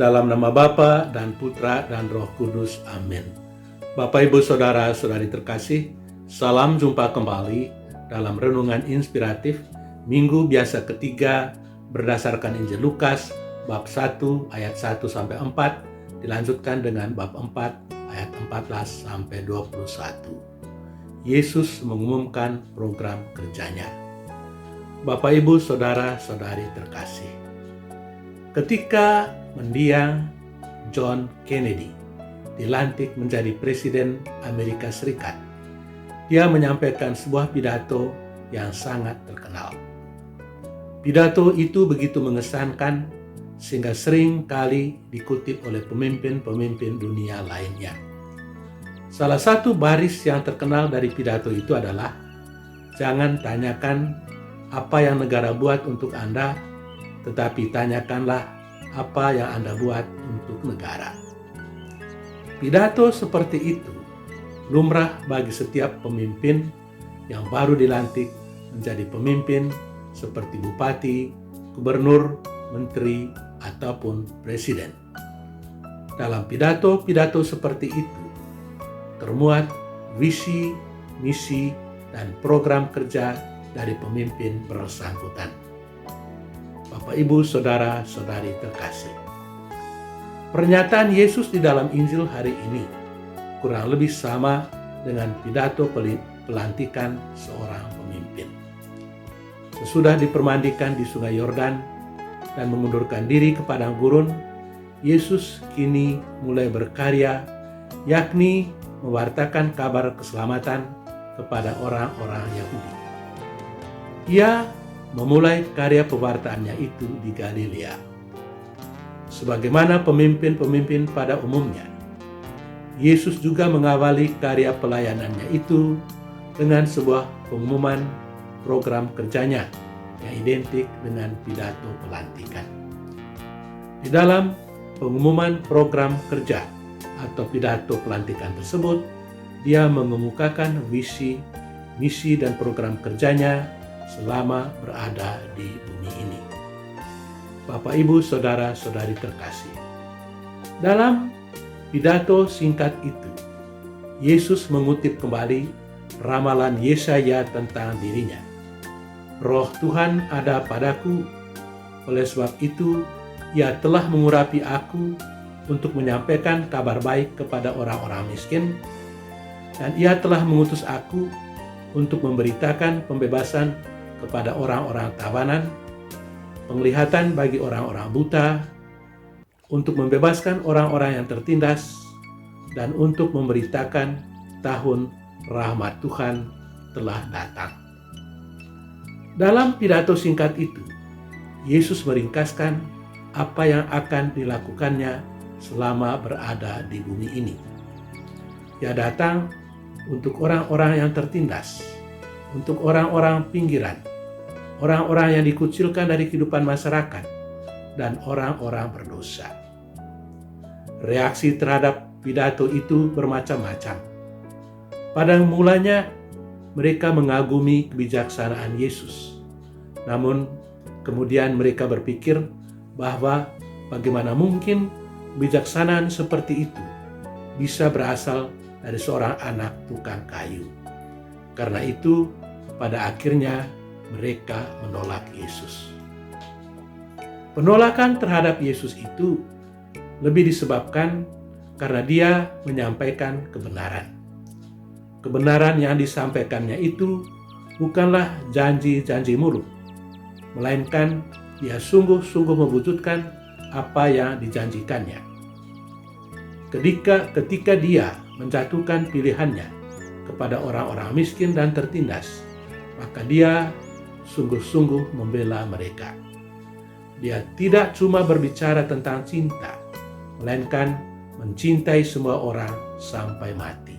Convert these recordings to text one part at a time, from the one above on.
Dalam nama Bapa dan Putra dan Roh Kudus. Amin. Bapak, Ibu, Saudara-saudari terkasih, salam jumpa kembali dalam Renungan Inspiratif Minggu Biasa ketiga berdasarkan Injil Lukas bab 1 ayat 1-4, dilanjutkan dengan bab 4 ayat 14-21. Yesus mengumumkan program kerjanya. Bapak, Ibu, Saudara-saudari terkasih, ketika mendiang John Kennedy dilantik menjadi Presiden Amerika Serikat, dia menyampaikan sebuah pidato yang sangat terkenal. Pidato itu begitu mengesankan sehingga sering kali dikutip oleh pemimpin-pemimpin dunia lainnya. Salah satu baris yang terkenal dari pidato itu adalah, "Jangan tanyakan apa yang negara buat untuk Anda, tetapi tanyakanlah apa yang Anda buat untuk negara." Pidato seperti itu lumrah bagi setiap pemimpin yang baru dilantik menjadi pemimpin seperti bupati, gubernur, menteri, ataupun presiden. Dalam pidato-pidato seperti itu termuat visi, misi, dan program kerja dari pemimpin bersangkutan. Bapak, Ibu, Saudara-saudari terkasih, pernyataan Yesus di dalam Injil hari ini kurang lebih sama dengan pidato pelantikan seorang pemimpin. Sesudah dipermandikan di Sungai Yordan dan mengundurkan diri ke padang gurun, Yesus kini mulai berkarya, yakni mewartakan kabar keselamatan kepada orang-orang Yahudi. Ia memulai karya pewartaannya itu di Galilea. Sebagaimana pemimpin-pemimpin pada umumnya, Yesus juga mengawali karya pelayanannya itu dengan sebuah pengumuman program kerjanya yang identik dengan pidato pelantikan. Di dalam pengumuman program kerja atau pidato pelantikan tersebut, dia mengemukakan visi, misi, dan program kerjanya selama berada di bumi ini. Bapak, Ibu, Saudara-saudari terkasih, dalam pidato singkat itu, Yesus mengutip kembali ramalan Yesaya tentang dirinya. "Roh Tuhan ada padaku, oleh sebab itu Ia telah mengurapi aku untuk menyampaikan kabar baik kepada orang-orang miskin, dan Ia telah mengutus aku untuk memberitakan pembebasan kepada orang-orang tawanan, penglihatan bagi orang-orang buta, untuk membebaskan orang-orang yang tertindas, dan untuk memberitakan tahun rahmat Tuhan telah datang." Dalam pidato singkat itu, Yesus meringkaskan apa yang akan dilakukannya selama berada di bumi ini. Ia datang untuk orang-orang yang tertindas, untuk orang-orang pinggiran, orang-orang yang dikucilkan dari kehidupan masyarakat, dan orang-orang berdosa. Reaksi terhadap pidato itu bermacam-macam. Pada mulanya, mereka mengagumi kebijaksanaan Yesus. Namun, kemudian mereka berpikir bahwa bagaimana mungkin kebijaksanaan seperti itu bisa berasal dari seorang anak tukang kayu. Karena itu, pada akhirnya mereka menolak Yesus. Penolakan terhadap Yesus itu lebih disebabkan karena dia menyampaikan kebenaran. Kebenaran yang disampaikannya itu bukanlah janji-janji mulut, melainkan dia sungguh-sungguh mewujudkan apa yang dijanjikannya. Ketika dia menjatuhkan pilihannya kepada orang-orang miskin dan tertindas, maka dia sungguh-sungguh membela mereka. Dia tidak cuma berbicara tentang cinta, melainkan mencintai semua orang sampai mati.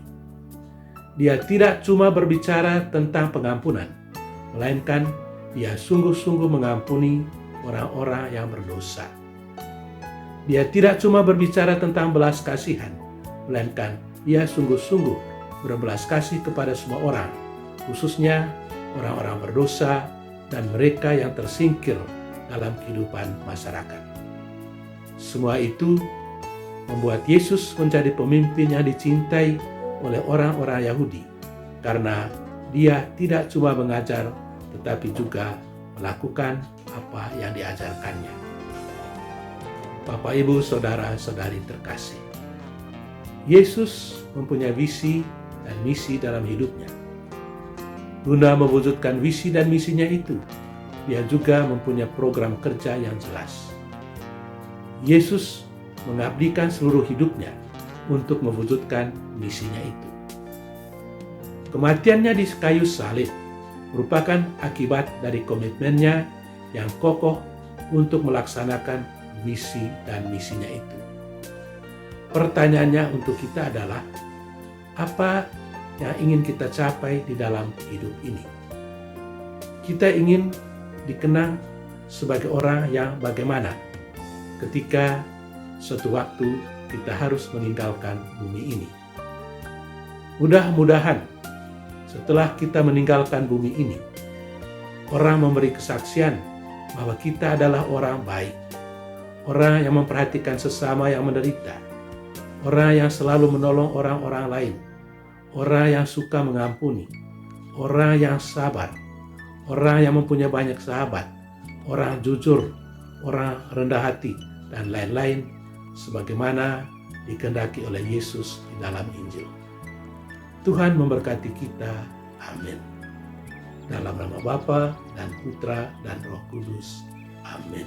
Dia tidak cuma berbicara tentang pengampunan, melainkan dia sungguh-sungguh mengampuni orang-orang yang berdosa. Dia tidak cuma berbicara tentang belas kasihan, melainkan ia sungguh-sungguh berbelas kasih kepada semua orang, khususnya orang-orang berdosa dan mereka yang tersingkir dalam kehidupan masyarakat. Semua itu membuat Yesus menjadi pemimpin yang dicintai oleh orang-orang Yahudi karena dia tidak cuma mengajar tetapi juga melakukan apa yang diajarkannya. Bapak, Ibu, saudara-saudari terkasih, Yesus mempunyai visi dan misi dalam hidupnya. Guna mewujudkan visi dan misinya itu, dia juga mempunyai program kerja yang jelas. Yesus mengabdikan seluruh hidupnya untuk mewujudkan misinya itu. Kematiannya di kayu salib merupakan akibat dari komitmennya yang kokoh untuk melaksanakan misi dan misinya itu. Pertanyaannya untuk kita adalah, apa yang ingin kita capai di dalam hidup ini? Kita ingin dikenang sebagai orang yang bagaimana ketika suatu waktu kita harus meninggalkan bumi ini. Mudah-mudahan setelah kita meninggalkan bumi ini, orang memberi kesaksian bahwa kita adalah orang baik, orang yang memperhatikan sesama yang menderita, orang yang selalu menolong orang-orang lain, orang yang suka mengampuni, orang yang sabar, orang yang mempunyai banyak sahabat, orang jujur, orang rendah hati, dan lain-lain sebagaimana dikehendaki oleh Yesus di dalam Injil. Tuhan memberkati kita. Amin. Dalam nama Bapa dan Putra dan Roh Kudus. Amin.